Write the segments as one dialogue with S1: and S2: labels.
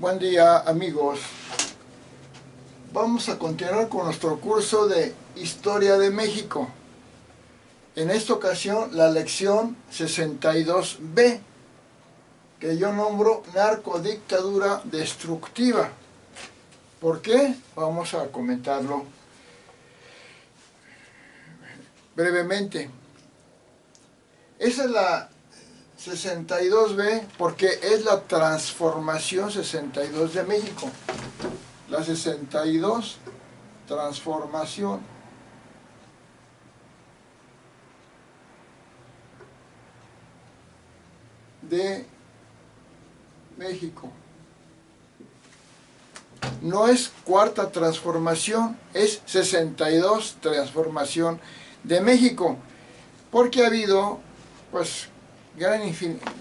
S1: Buen día, amigos. Vamos a continuar con nuestro curso de Historia de México. En esta ocasión la lección 62B, que yo nombro Narcodictadura Destructiva. ¿Por qué? Vamos a comentarlo brevemente. Esa es la 62B porque es la transformación 62 de México. La 62, transformación. De México. No es cuarta transformación, es 62 transformación de México, porque ha habido pues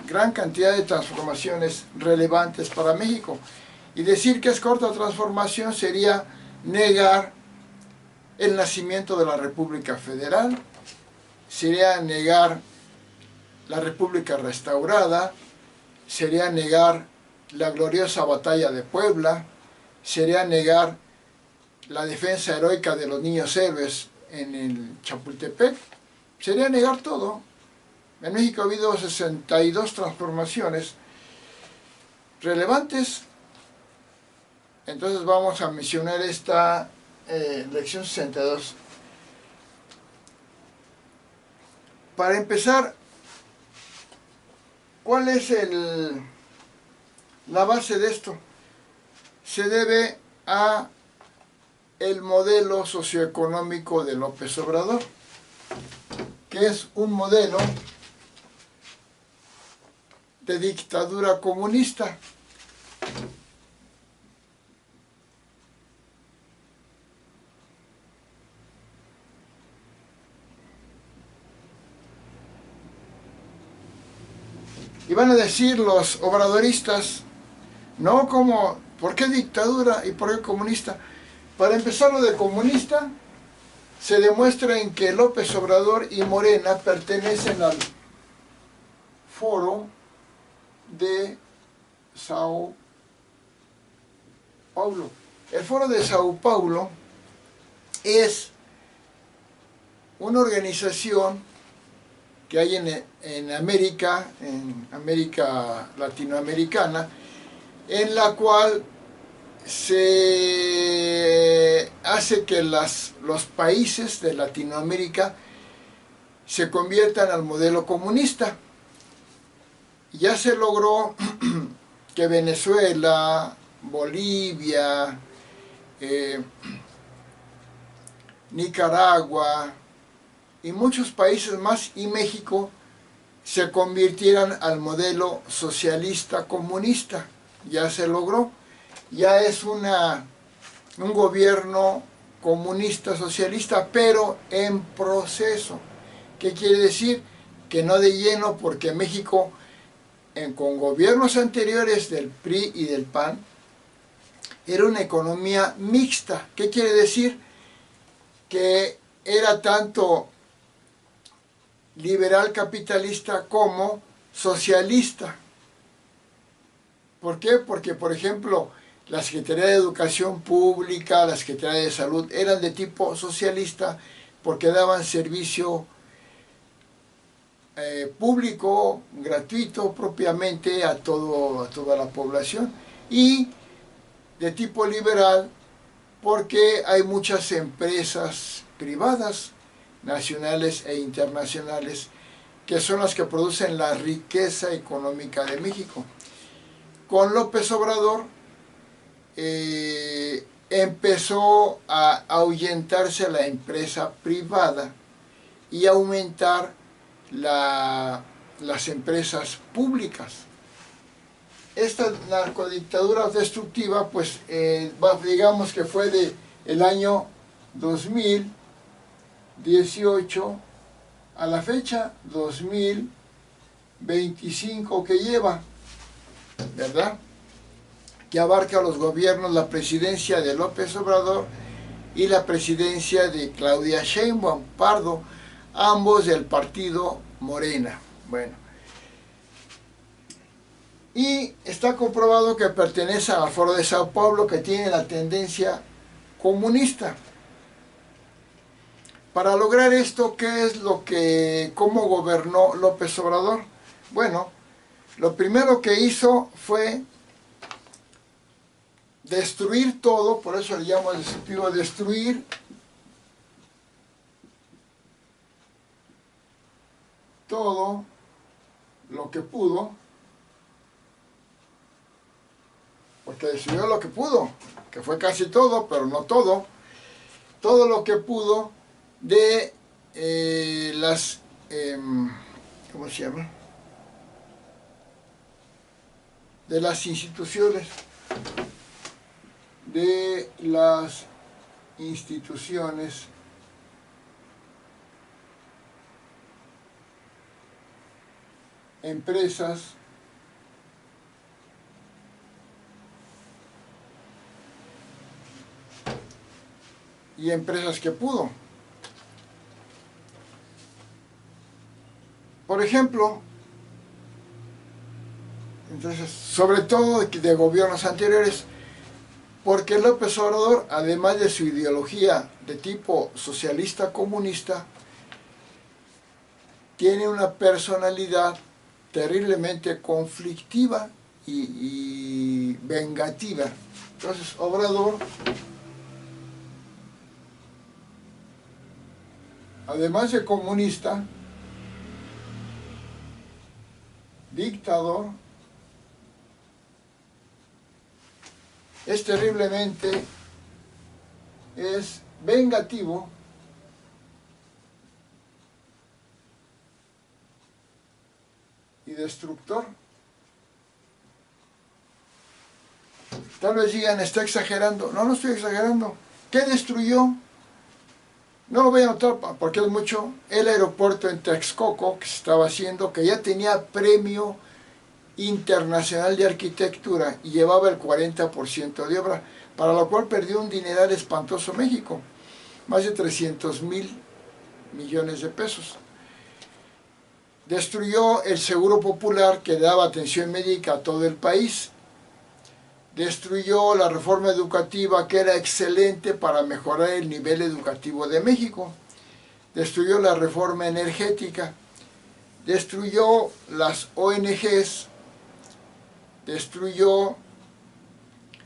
S1: gran cantidad de transformaciones relevantes para México. Y decir que es corta transformación sería negar el nacimiento de la República Federal, sería negar la República restaurada, sería negar la gloriosa batalla de Puebla, sería negar la defensa heroica de los niños héroes en el Chapultepec, sería negar todo. En México ha habido 62 transformaciones relevantes. Entonces vamos a mencionar esta lección 62. Para empezar, ¿cuál es la base de esto? Se debe a el modelo socioeconómico de López Obrador, que es un modelo de dictadura comunista. Y van a decir los obradoristas, no, como, ¿por qué dictadura y por qué comunista? Para empezar, lo de comunista se demuestra en que López Obrador y Morena pertenecen al Foro de Sao Paulo. El Foro de Sao Paulo es una organización que hay en América latinoamericana, en la cual se hace que los países de Latinoamérica se conviertan al modelo comunista. Ya se logró que Venezuela, Bolivia, Nicaragua y muchos países más y México se convirtieran al modelo socialista comunista. Ya se logró. Ya es un gobierno comunista socialista, pero en proceso. ¿Qué quiere decir? Que no de lleno, porque México con gobiernos anteriores del PRI y del PAN era una economía mixta. ¿Qué quiere decir? Que era tanto liberal capitalista como socialista. ¿Por qué? Porque, por ejemplo, la Secretaría de Educación Pública, la Secretaría de Salud eran de tipo socialista porque daban servicio público, gratuito, propiamente a toda la población, y de tipo liberal porque hay muchas empresas privadas, nacionales e internacionales, que son las que producen la riqueza económica de México. Con López Obrador empezó a ahuyentarse la empresa privada y aumentar las empresas públicas. Esta narcodictadura destructiva, pues digamos que fue del año 2018 a la fecha 2025 que lleva, ¿verdad? Que abarca los gobiernos, la presidencia de López Obrador y la presidencia de Claudia Sheinbaum Pardo, ambos del partido Morena. Bueno, y está comprobado que pertenece al Foro de Sao Paulo, que tiene la tendencia comunista. Para lograr esto, ¿cómo gobernó López Obrador? Bueno, lo primero que hizo fue destruir todo, por eso le llamo el desafío destruir todo lo que pudo, porque destruyó lo que pudo, que fue casi todo, pero no todo, todo lo que pudo de las, ¿cómo se llama? De las instituciones, empresas, y empresas que pudo. Por ejemplo, entonces, sobre todo de gobiernos anteriores, porque López Obrador, además de su ideología de tipo socialista comunista, tiene una personalidad terriblemente conflictiva y vengativa. Entonces, Obrador, además de comunista, dictador, es terriblemente vengativo y destructor. Tal vez digan, está exagerando. No, no estoy exagerando. ¿Qué destruyó? No lo voy a notar porque es mucho. El aeropuerto en Texcoco que se estaba haciendo, que ya tenía premio internacional de arquitectura y llevaba el 40% de obra, para lo cual perdió un dineral espantoso México, más de 300,000 millones de pesos. Destruyó el Seguro Popular, que daba atención médica a todo el país. Destruyó la reforma educativa, que era excelente para mejorar el nivel educativo de México. Destruyó la reforma energética. Destruyó las ONGs. Destruyó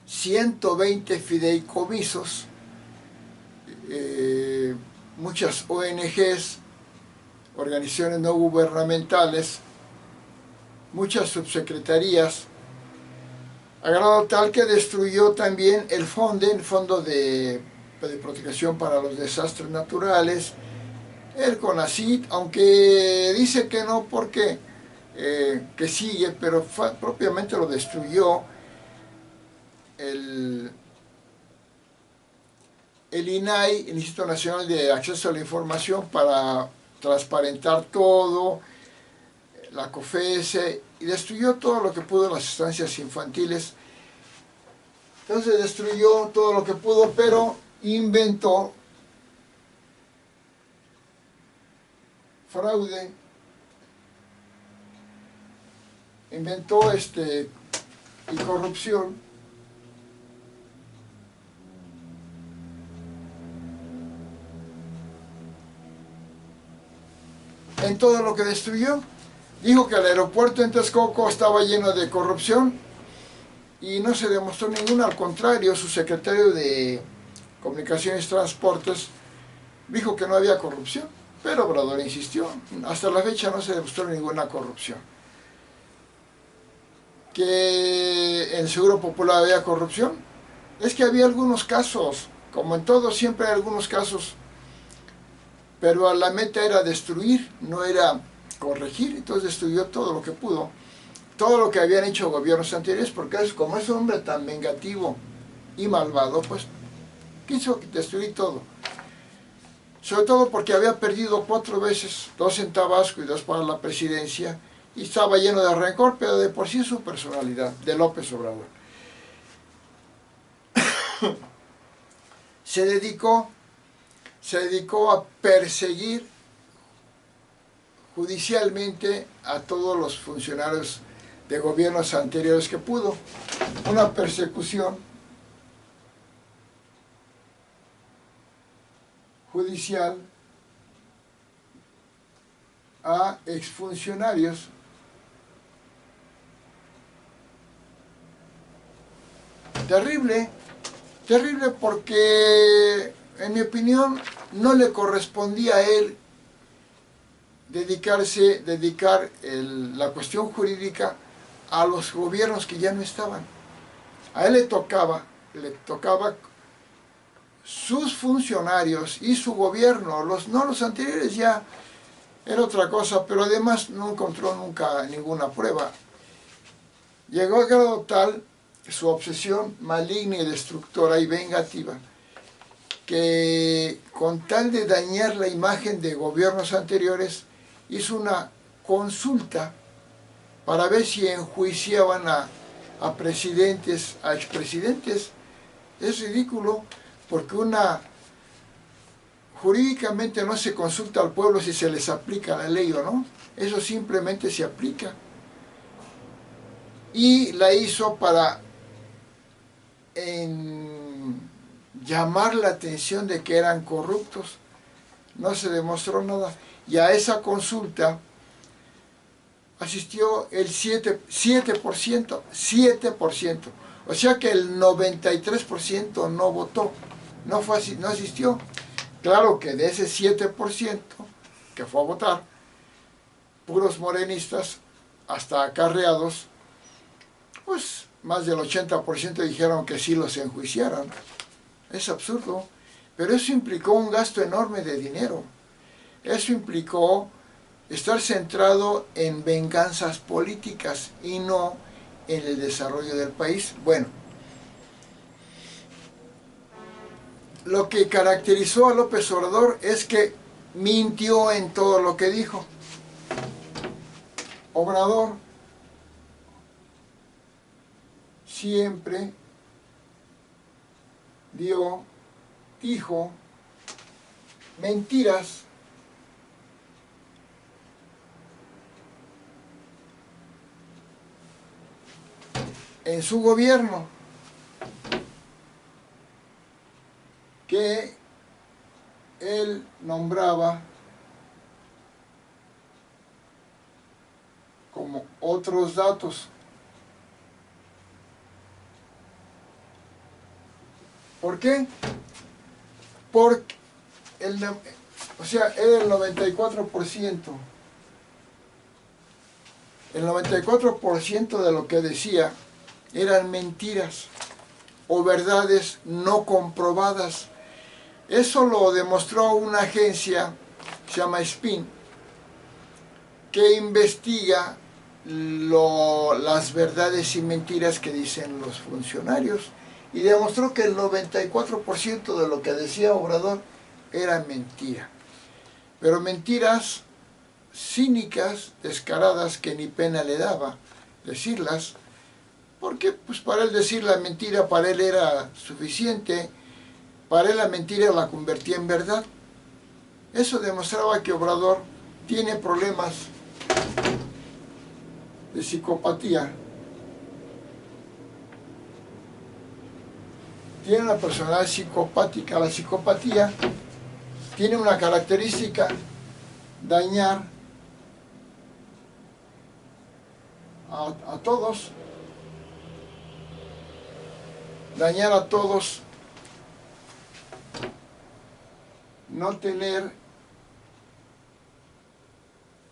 S1: 120 fideicomisos, muchas ONGs, organizaciones no gubernamentales, muchas subsecretarías, a grado tal que destruyó también el Fondo de Protección para los Desastres Naturales, el CONACYT, aunque dice que no porque que sigue, pero propiamente lo destruyó. El INAI, el Instituto Nacional de Acceso a la Información, para transparentar todo, la COFES, y destruyó todo lo que pudo las estancias infantiles. Entonces destruyó todo lo que pudo, pero inventó fraude, inventó y corrupción. En todo lo que destruyó. Dijo que el aeropuerto en Texcoco estaba lleno de corrupción y no se demostró ninguna, al contrario, su secretario de Comunicaciones y Transportes dijo que no había corrupción, pero Obrador insistió. Hasta la fecha no se demostró ninguna corrupción. Que en el Seguro Popular había corrupción, es que había algunos casos, como en todo siempre hay algunos casos, pero la meta era destruir, no era corregir. Entonces destruyó todo lo que pudo, todo lo que habían hecho gobiernos anteriores, porque como es un hombre tan vengativo y malvado, pues quiso destruir todo. Sobre todo porque había perdido 4 veces, 2 en Tabasco y 2 para la presidencia, y estaba lleno de rencor, pero de por sí su personalidad, de López Obrador. Se dedicó a perseguir judicialmente a todos los funcionarios de gobiernos anteriores que pudo. Una persecución judicial a exfuncionarios terrible, terrible, porque en mi opinión no le correspondía a él dedicar la cuestión jurídica a los gobiernos que ya no estaban. A él le tocaba sus funcionarios y su gobierno, los anteriores ya era otra cosa, pero además no encontró nunca ninguna prueba. Llegó a grado tal su obsesión maligna y destructora y vengativa, que con tal de dañar la imagen de gobiernos anteriores, hizo una consulta para ver si enjuiciaban a presidentes, a expresidentes. Es ridículo, porque jurídicamente no se consulta al pueblo si se les aplica la ley o no. Eso simplemente se aplica. Y la hizo para llamar la atención de que eran corruptos. No se demostró nada. Y a esa consulta asistió el 7%. O sea que el 93% no votó, no asistió. Claro que de ese 7% que fue a votar, puros morenistas, hasta acarreados, pues más del 80% dijeron que sí los enjuiciaran. Es absurdo, pero eso implicó un gasto enorme de dinero. Eso implicó estar centrado en venganzas políticas y no en el desarrollo del país. Bueno, lo que caracterizó a López Obrador es que mintió en todo lo que dijo. Obrador siempre dijo mentiras en su gobierno, que él nombraba como otros datos. ¿Por qué? Porque era el 94%. El 94% de lo que decía eran mentiras o verdades no comprobadas. Eso lo demostró una agencia, se llama SPIN, que investiga las verdades y mentiras que dicen los funcionarios, y demostró que el 94% de lo que decía Obrador era mentira. Pero mentiras cínicas, descaradas, que ni pena le daba decirlas, porque pues para él decir la mentira, para él era suficiente, para él la mentira la convertía en verdad. Eso demostraba que Obrador tiene problemas de psicopatía. Tiene una personalidad psicopática. La psicopatía tiene una característica: dañar a todos, no tener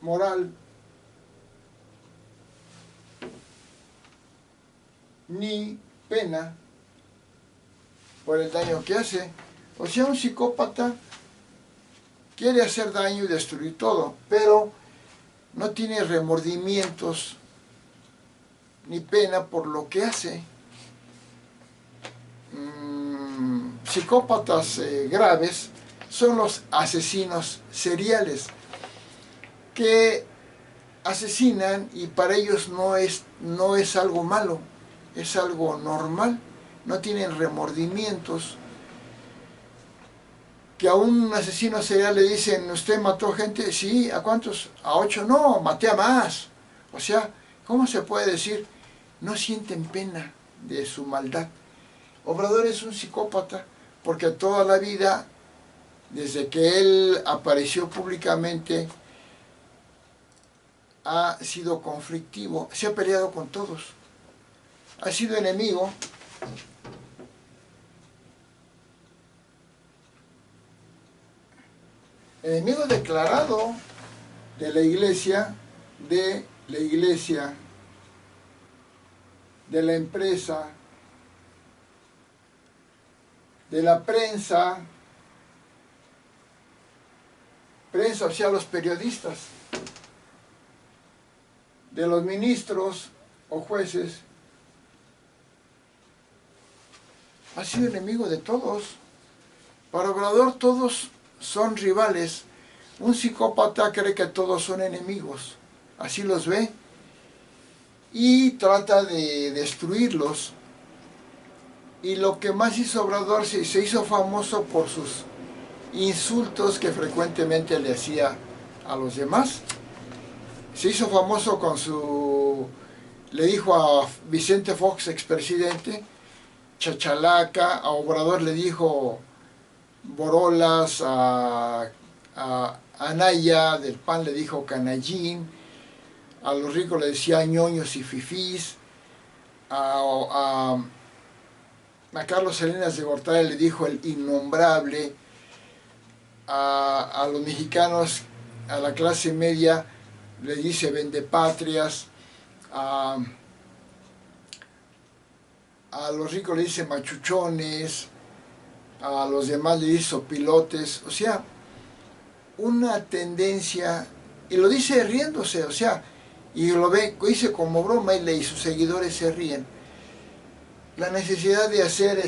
S1: moral ni pena por el daño que hace. O sea, un psicópata quiere hacer daño y destruir todo, pero no tiene remordimientos ni pena por lo que hace. Psicópatas graves son los asesinos seriales, que asesinan y para ellos no es algo malo, es algo normal. No tienen remordimientos. Que a un asesino serial le dicen: ¿usted mató gente? Sí. ¿A cuántos? A 8. No, maté a más. O sea, ¿Cómo se puede decir? No sienten pena de su maldad. Obrador es un psicópata porque toda la vida, desde que él apareció públicamente, ha sido conflictivo, se ha peleado con todos, ha sido enemigo declarado de la iglesia, de la empresa, de la prensa, o sea, los periodistas, de los ministros o jueces. Ha sido enemigo de todos. Para Obrador todos son rivales. Un psicópata cree que todos son enemigos. Así los ve. Y trata de destruirlos. Y lo que más hizo Obrador, se hizo famoso por sus insultos que frecuentemente le hacía a los demás. Se hizo famoso con le dijo a Vicente Fox, expresidente, chachalaca. A Obrador le dijo borolas, a Anaya del PAN le dijo canallín, a los ricos le decía ñoños y fifís, a Carlos Salinas de Gortari le dijo el innombrable, a los mexicanos, a la clase media le dice vendepatrias, a los ricos le dice machuchones, a los demás le dice pilotes. O sea, una tendencia, y lo dice riéndose, o sea, y lo dice como broma y sus seguidores se ríen. La necesidad de hacer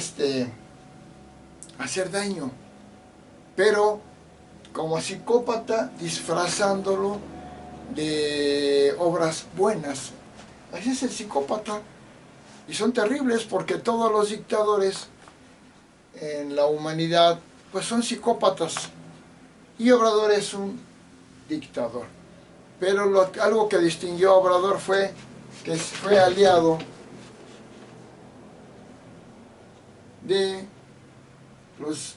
S1: daño, pero como psicópata disfrazándolo de obras buenas. Así es el psicópata. Y son terribles porque todos los dictadores en la humanidad pues son psicópatas. Y Obrador es un dictador. Pero algo que distinguió a Obrador fue que fue aliado de los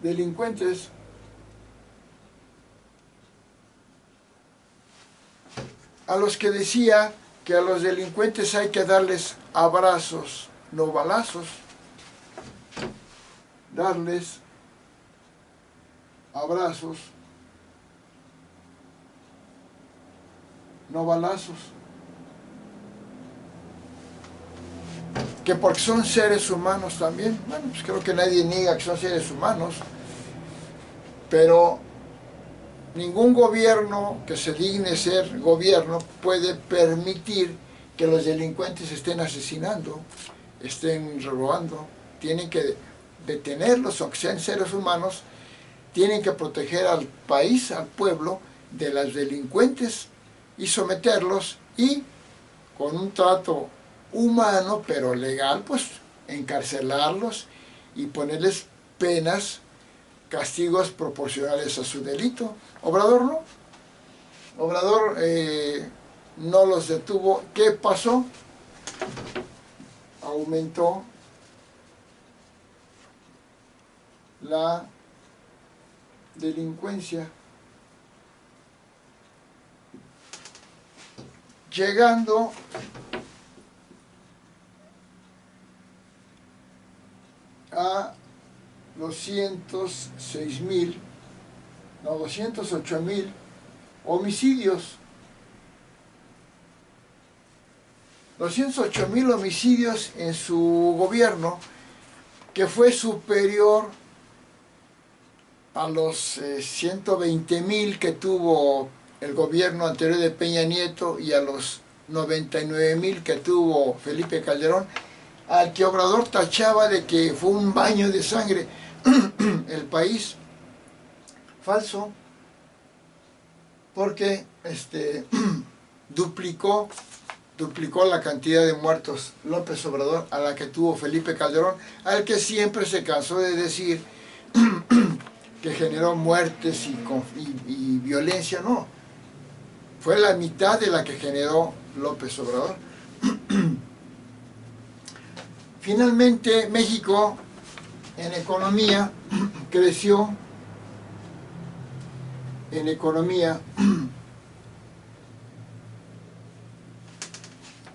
S1: delincuentes a los que decía que a los delincuentes hay que darles abrazos, no balazos. Darles abrazos, no balazos. Que porque son seres humanos también. Bueno, pues creo que nadie niega que son seres humanos. Pero ningún gobierno que se digne ser gobierno puede permitir que los delincuentes estén asesinando, estén robando. Tienen que detenerlos, aunque sean seres humanos. Tienen que proteger al país, al pueblo, de los delincuentes y someterlos, y con un trato humano pero legal, pues encarcelarlos y ponerles penas, castigos proporcionales a su delito. Obrador no. Obrador no los detuvo. ¿Qué pasó? Aumentó la delincuencia, llegando a 208,000 homicidios. 208,000 homicidios en su gobierno, que fue superior a los 120,000 que tuvo el gobierno anterior de Peña Nieto y a los 99,000 que tuvo Felipe Calderón, al que Obrador tachaba de que fue un baño de sangre el país. Falso, porque duplicó la cantidad de muertos López Obrador a la que tuvo Felipe Calderón, al que siempre se cansó de decir que generó muertes y violencia. No, Fue la mitad de la que generó López Obrador. Finalmente, México en economía creció, en economía,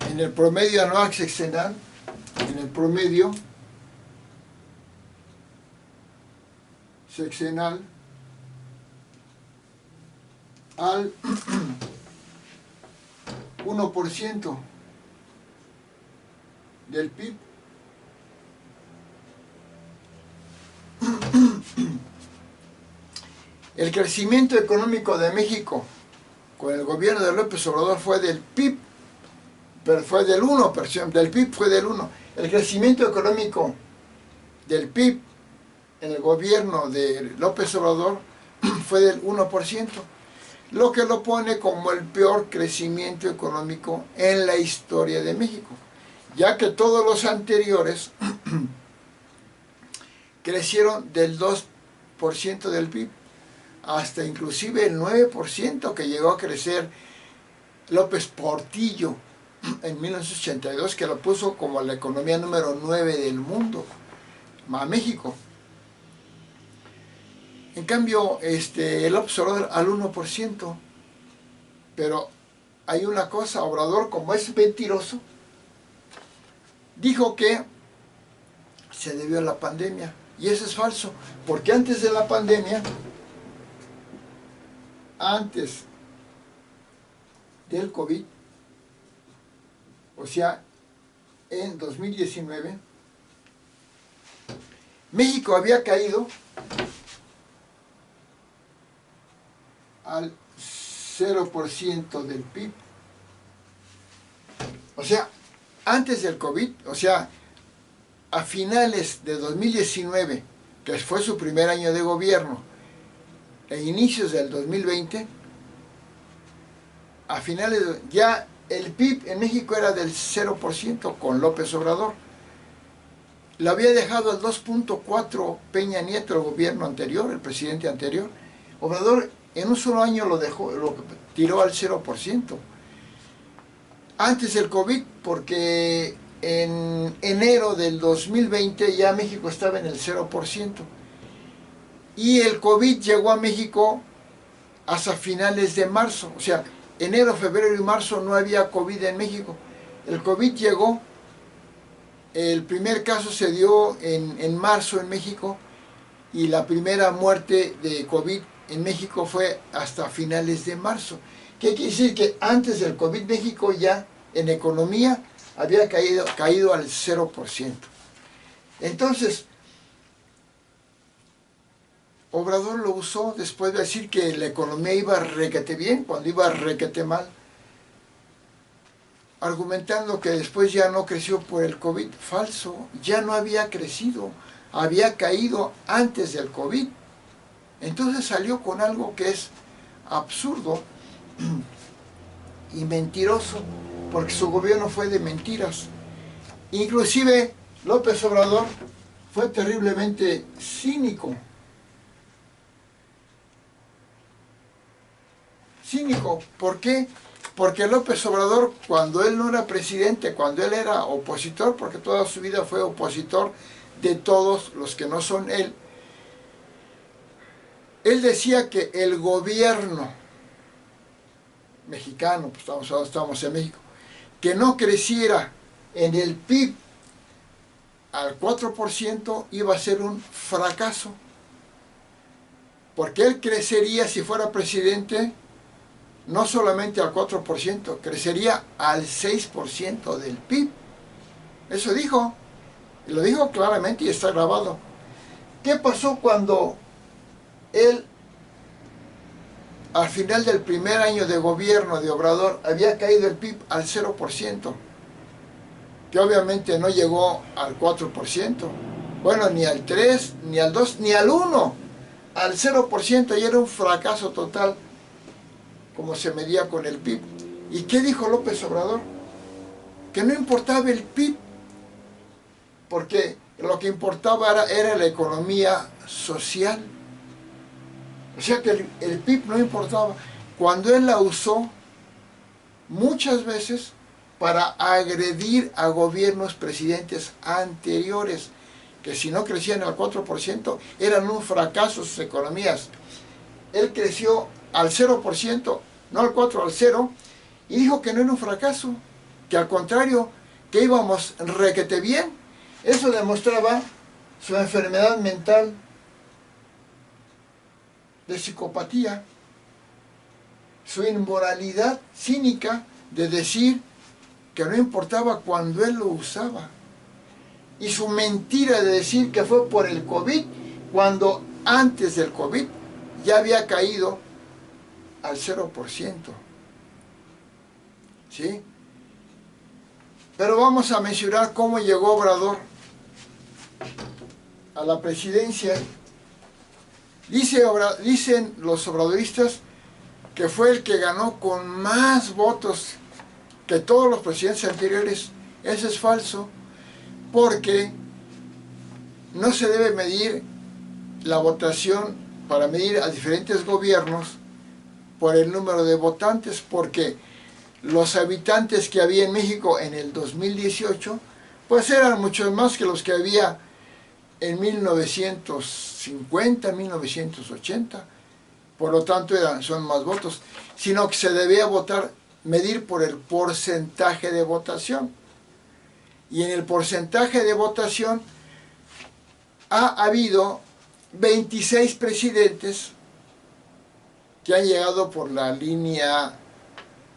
S1: en el promedio anual sexenal, en el promedio sexenal, al 1% del PIB. El crecimiento económico de México con el gobierno de López Obrador fue del PIB, pero fue del 1%, del PIB fue del 1%. El crecimiento económico del PIB en el gobierno de López Obrador fue del 1%, lo que lo pone como el peor crecimiento económico en la historia de México, ya que todos los anteriores crecieron del 2% del PIB, hasta inclusive el 9% que llegó a crecer López Portillo en 1982, que lo puso como la economía número 9 del mundo, a México. En cambio, el López Obrador al 1%, pero hay una cosa, Obrador, como es mentiroso, dijo que se debió a la pandemia, y eso es falso, porque antes de la pandemia, antes del COVID, o sea, en 2019, México había caído al 0% del PIB. O sea, antes del COVID, o sea, a finales de 2019, que fue su primer año de gobierno, e inicios del 2020, a finales ya el PIB en México era del 0% con López Obrador. Lo había dejado al 2.4 Peña Nieto, el gobierno anterior, el presidente anterior. Obrador en un solo año lo dejó, lo tiró al 0%. Antes del COVID, porque en enero del 2020 ya México estaba en el 0%. Y el COVID llegó a México hasta finales de marzo. O sea, enero, febrero y marzo no había COVID en México. El COVID llegó, el primer caso se dio en marzo en México, y la primera muerte de COVID en México fue hasta finales de marzo. ¿Qué quiere decir? Que antes del COVID México ya en economía había caído al 0%. Entonces, Obrador lo usó después de decir que la economía iba requete bien, cuando iba requete mal, argumentando que después ya no creció por el COVID. Falso, ya no había crecido, había caído antes del COVID. Entonces salió con algo que es absurdo y mentiroso, porque su gobierno fue de mentiras. Inclusive López Obrador fue terriblemente cínico. Cínico, ¿por qué? Porque López Obrador, cuando él no era presidente, cuando él era opositor, porque toda su vida fue opositor de todos los que no son él, él decía que el gobierno mexicano, pues estamos en México, que no creciera en el PIB al 4% iba a ser un fracaso, porque él crecería, si fuera presidente, no solamente al 4%, crecería al 6% del PIB. Eso dijo, y lo dijo claramente y está grabado. ¿Qué pasó cuando él, al final del primer año de gobierno de Obrador, había caído el PIB al 0%? Que obviamente no llegó al 4%, bueno, ni al 3, ni al 2, ni al 1, al 0%, y era un fracaso total, como se medía con el PIB. ¿Y qué dijo López Obrador? Que no importaba el PIB, porque lo que importaba era la economía social. O sea que el PIB no importaba. Cuando él la usó muchas veces para agredir a gobiernos presidentes anteriores, que si no crecían al 4% eran un fracaso sus economías. Él creció al 0%, no al 4%, al 0%, y dijo que no era un fracaso, que al contrario, que íbamos requete bien. Eso demostraba su enfermedad mental de psicopatía, su inmoralidad cínica de decir que no importaba cuando él lo usaba, y su mentira de decir que fue por el COVID, cuando antes del COVID ya había caído al 0%. ¿Sí? Pero vamos a mencionar cómo llegó Obrador a la presidencia. Dicen los obradoristas que fue el que ganó con más votos que todos los presidentes anteriores. Eso es falso, porque no se debe medir la votación para medir a diferentes gobiernos por el número de votantes, porque los habitantes que había en México en el 2018 pues eran muchos más que los que había en 1950, 1980, por lo tanto son más votos, sino que se debía medir por el porcentaje de votación. Y en el porcentaje de votación ha habido 26 presidentes que han llegado por la línea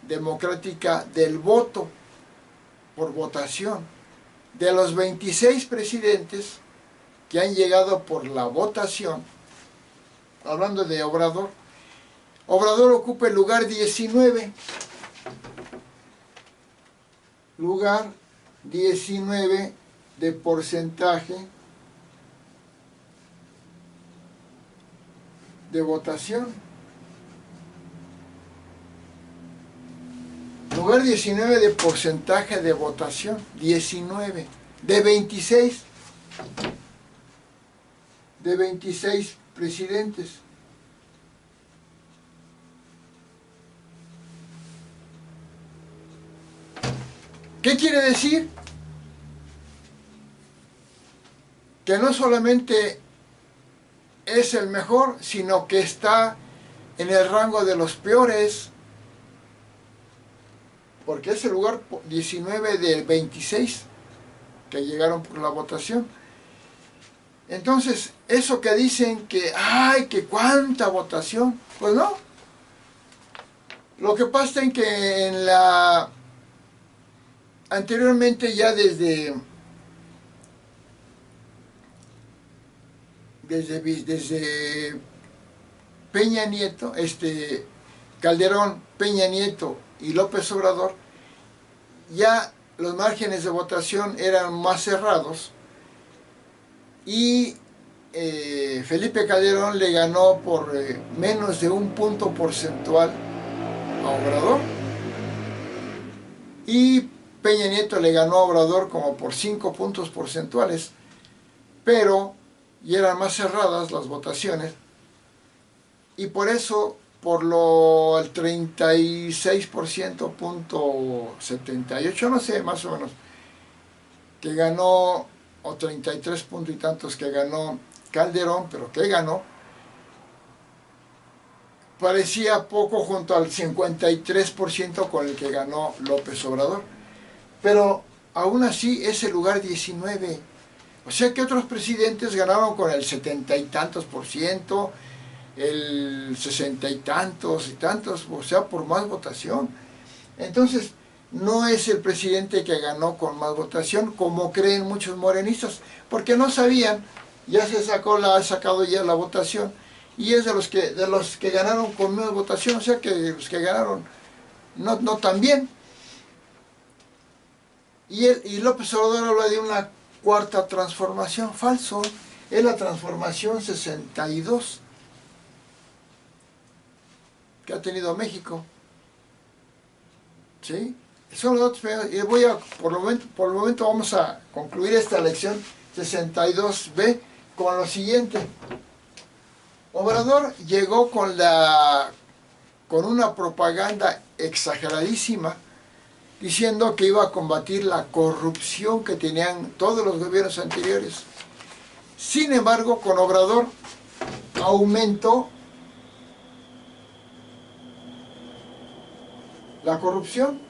S1: democrática del voto, por votación. De los 26 presidentes que han llegado por la votación, hablando de Obrador, Obrador ocupa el lugar 19. Lugar 19 de porcentaje de votación. Lugar 19 de porcentaje de votación. 19 de 26. De 26 presidentes. ¿Qué quiere decir? Que no solamente es el mejor, sino que está en el rango de los peores, porque es el lugar 19 de 26 que llegaron por la votación. Entonces, eso que dicen que, ¡ay, que cuánta votación! Pues no. Lo que pasa es que anteriormente, ya desde Peña Nieto, Calderón, Peña Nieto y López Obrador, ya los márgenes de votación eran más cerrados, y Felipe Calderón le ganó por menos de un punto porcentual a Obrador, y Peña Nieto le ganó a Obrador como por 5 puntos porcentuales, pero ya eran más cerradas las votaciones, y por eso, por el 36%, punto 78, no sé, más o menos, que ganó, o 33 puntos y tantos que ganó Calderón, pero que ganó, parecía poco junto al 53% con el que ganó López Obrador. Pero aún así es el lugar 19. O sea que otros presidentes ganaron con el 70 y tantos %, el 60 y tantos, o sea, por más votación. Entonces, no es el presidente que ganó con más votación, como creen muchos morenistas, porque no sabían, ya ha sacado ya la votación, y es de los que ganaron con menos votación, o sea que los que ganaron no tan bien. Y López Obrador habla de una cuarta transformación. Falso, es la transformación 62 que ha tenido México. ¿Sí? Son los datos. Y por el momento vamos a concluir esta lección 62B con lo siguiente. Obrador llegó con la con una propaganda exageradísima, diciendo que iba a combatir la corrupción que tenían todos los gobiernos anteriores. Sin embargo, con Obrador aumentó la corrupción.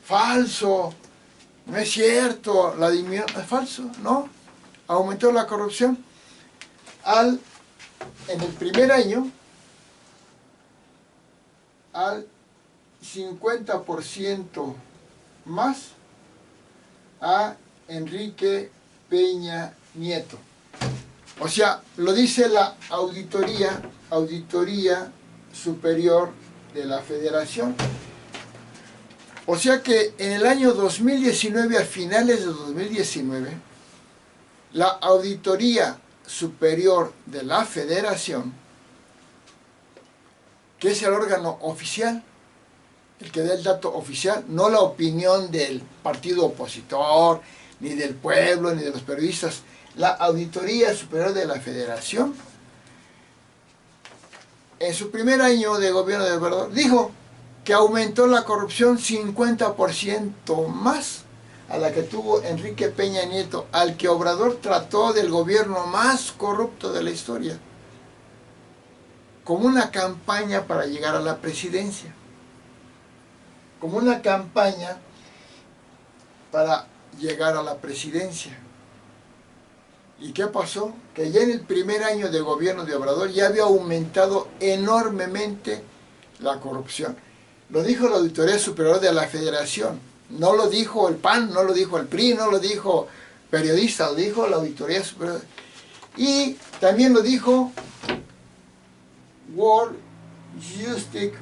S1: Falso, no es cierto, la disminuyó, es falso, no, aumentó la corrupción. En el primer año, al 50% más a Enrique Peña Nieto. O sea, lo dice la Auditoría Superior de la Federación. O sea que en el año 2019, a finales de 2019, la Auditoría Superior de la Federación, que es el órgano oficial, el que da el dato oficial, no la opinión del partido opositor, ni del pueblo, ni de los periodistas, la Auditoría Superior de la Federación, en su primer año de gobierno de Obrador, dijo que aumentó la corrupción 50% más a la que tuvo Enrique Peña Nieto, al que Obrador trató del gobierno más corrupto de la historia, como una campaña para llegar a la presidencia, como una campaña para llegar a la presidencia. ¿Y qué pasó? Que ya en el primer año de gobierno de Obrador ya había aumentado enormemente la corrupción. Lo dijo la Auditoría Superior de la Federación, no lo dijo el PAN, no lo dijo el PRI, no lo dijo periodistas, lo dijo la Auditoría Superior. Y también lo dijo World Justice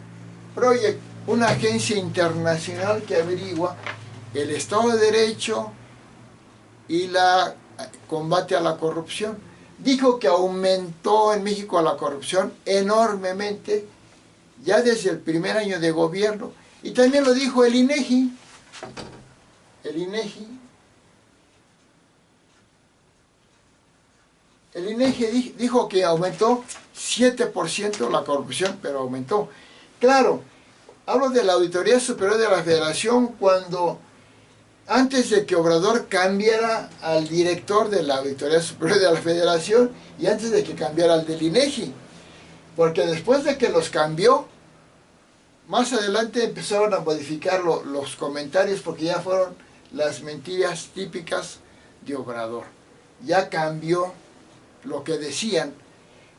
S1: Project, una agencia internacional que averigua el Estado de Derecho y la combate a la corrupción. Dijo que aumentó en México la corrupción enormemente ya desde el primer año de gobierno. Y también lo dijo el INEGI. El INEGI dijo que aumentó 7% la corrupción, pero aumentó. Claro, hablo de la Auditoría Superior de la Federación cuando, antes de que Obrador cambiara al director de la Auditoría Superior de la Federación y antes de que cambiara al del INEGI. Porque después de que los cambió, más adelante empezaron a modificar los comentarios porque ya fueron las mentiras típicas de Obrador. Ya cambió lo que decían,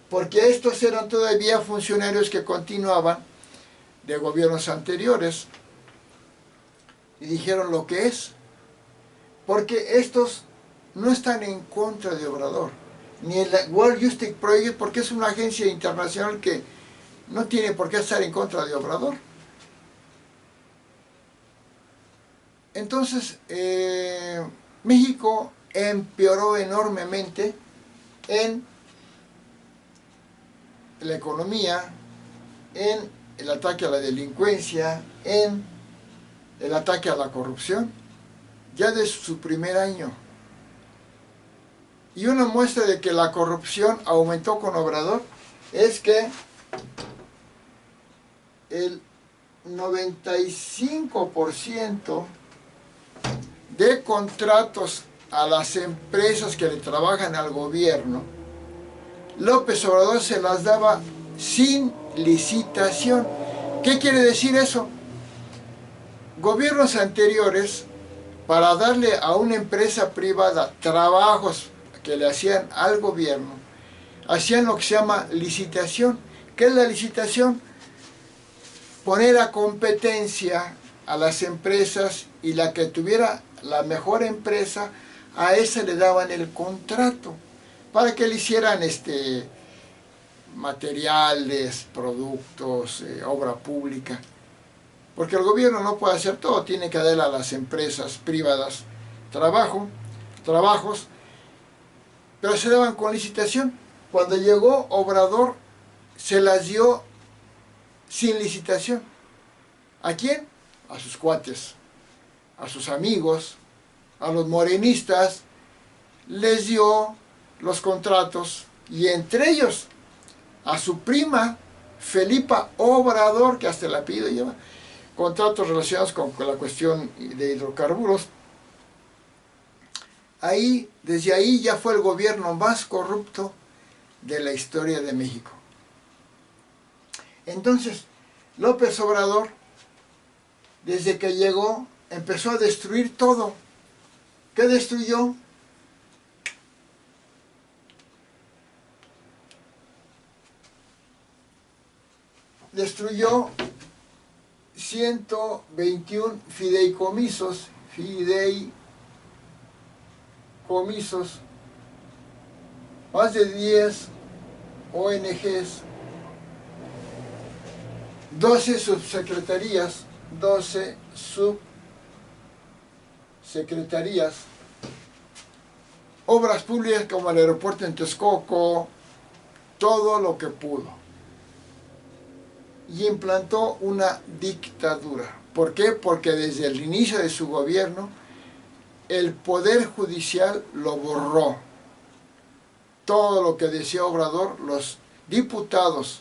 S1: porque estos eran todavía funcionarios que continuaban de gobiernos anteriores y dijeron lo que es, porque estos no están en contra de Obrador, ni el World Justice Project, porque es una agencia internacional que no tiene por qué estar en contra de Obrador. Entonces, México empeoró enormemente en la economía, en el ataque a la delincuencia, en el ataque a la corrupción, ya desde su primer año. Y una muestra de que la corrupción aumentó con Obrador es que el 95% de contratos a las empresas que le trabajan al gobierno, López Obrador se las daba sin licitación. ¿Qué quiere decir eso? Gobiernos anteriores, para darle a una empresa privada trabajos que le hacían al gobierno, hacían lo que se llama licitación. ¿Qué es la licitación? Poner a competencia a las empresas y la que tuviera la mejor empresa, a esa le daban el contrato para que le hicieran materiales, productos, obra pública. Porque el gobierno no puede hacer todo, tiene que darle a las empresas privadas trabajos, pero se daban con licitación. Cuando llegó Obrador, se las dio sin licitación. ¿A quién? A sus cuates, a sus amigos, a los morenistas, les dio los contratos y entre ellos a su prima Felipa Obrador, que hasta el apellido lleva, contratos relacionados con la cuestión de hidrocarburos. Desde ahí ya fue el gobierno más corrupto de la historia de México. Entonces, López Obrador, desde que llegó, empezó a destruir todo. ¿Qué destruyó? Destruyó 121 fideicomisos, más de 10 ONGs, 12 subsecretarías, obras públicas como el aeropuerto en Texcoco, todo lo que pudo. Y implantó una dictadura. ¿Por qué? Porque desde el inicio de su gobierno, el Poder Judicial lo borró. Todo lo que decía Obrador, los diputados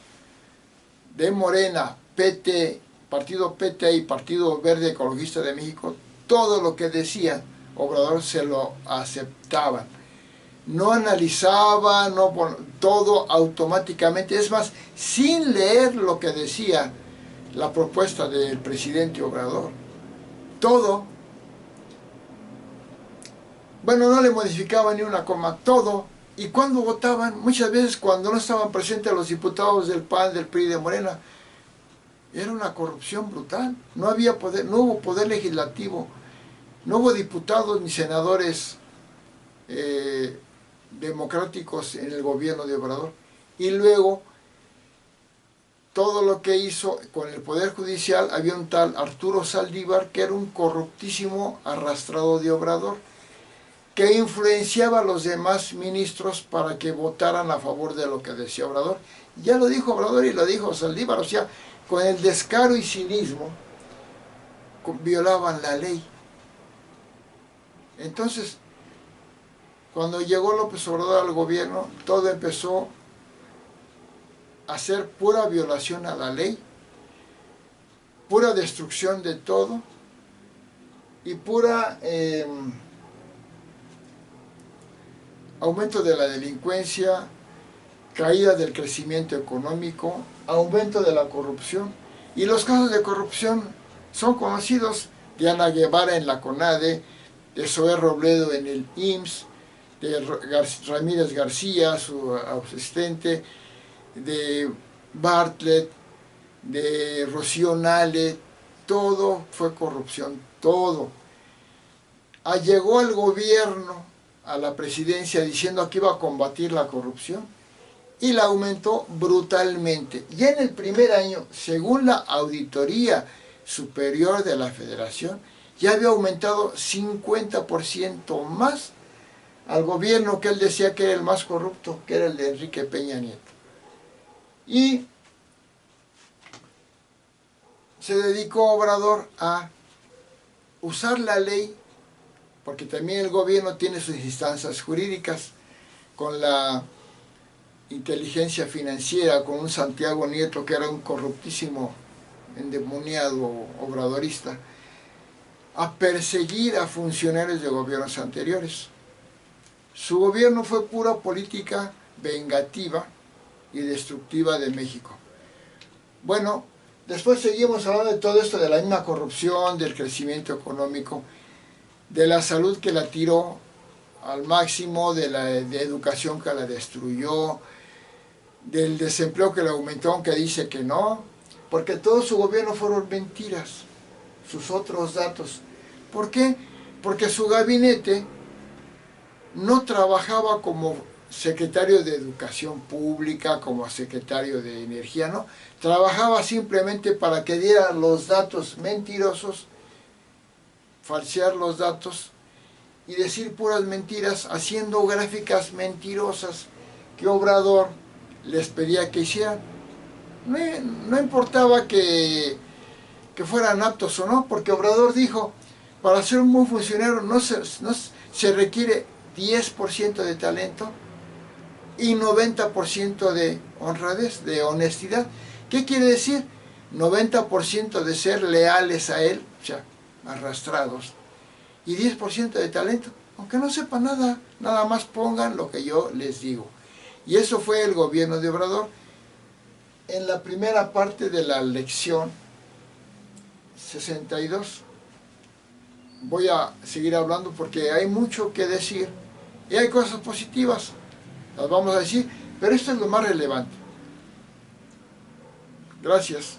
S1: de Morena, PT, Partido PT y Partido Verde Ecologista de México, todo lo que decía Obrador se lo aceptaban. No analizaban, todo automáticamente, es más, sin leer lo que decía la propuesta del presidente Obrador. Todo. Bueno, no le modificaban ni una coma, todo. Y cuando votaban, muchas veces cuando no estaban presentes los diputados del PAN, del PRI, de Morena, era una corrupción brutal. No había poder, no hubo poder legislativo, no hubo diputados ni senadores democráticos en el gobierno de Obrador. Y luego, todo lo que hizo con el Poder Judicial, había un tal Arturo Saldívar, que era un corruptísimo arrastrado de Obrador, que influenciaba a los demás ministros para que votaran a favor de lo que decía Obrador. Ya lo dijo Obrador y lo dijo Saldívar, o sea, con el descaro y cinismo, violaban la ley. Entonces, cuando llegó López Obrador al gobierno, todo empezó a ser pura violación a la ley, pura destrucción de todo y pura aumento de la delincuencia, caída del crecimiento económico, aumento de la corrupción. Y los casos de corrupción son conocidos: de Ana Guevara en la CONADE, de Zoé Robledo en el IMSS, de Ramírez García, su asistente, de Bartlett, de Rocío Nale, todo fue corrupción, todo. Llegó al gobierno, a la presidencia, diciendo que iba a combatir la corrupción y la aumentó brutalmente. Y en el primer año, según la Auditoría Superior de la Federación, ya había aumentado 50% más al gobierno que él decía que era el más corrupto, que era el de Enrique Peña Nieto. Y se dedicó Obrador a usar la ley, porque también el gobierno tiene sus instancias jurídicas, con la inteligencia financiera, con un Santiago Nieto que era un corruptísimo, endemoniado obradorista, a perseguir a funcionarios de gobiernos anteriores. Su gobierno fue pura política vengativa y destructiva de México. Bueno, después seguimos hablando de todo esto, de la misma corrupción, del crecimiento económico, de la salud que la tiró al máximo, de educación que la destruyó, del desempleo que la aumentó, aunque dice que no, porque todo su gobierno fueron mentiras, sus otros datos. ¿Por qué? Porque su gabinete no trabajaba como secretario de Educación Pública, como secretario de Energía, no. Trabajaba simplemente para que dieran los datos mentirosos, falsear los datos y decir puras mentiras, haciendo gráficas mentirosas que Obrador les pedía que hicieran. No importaba que fueran aptos o no, porque Obrador dijo: para ser un buen funcionario no se requiere 10% de talento y 90% de honradez, de honestidad. ¿Qué quiere decir? 90% de ser leales a él, o sea, arrastrados, y 10% de talento, aunque no sepan nada, nada más pongan lo que yo les digo. Y eso fue el gobierno de Obrador. En la primera parte de la lección 62, voy a seguir hablando porque hay mucho que decir, y hay cosas positivas, las vamos a decir, pero esto es lo más relevante. Gracias.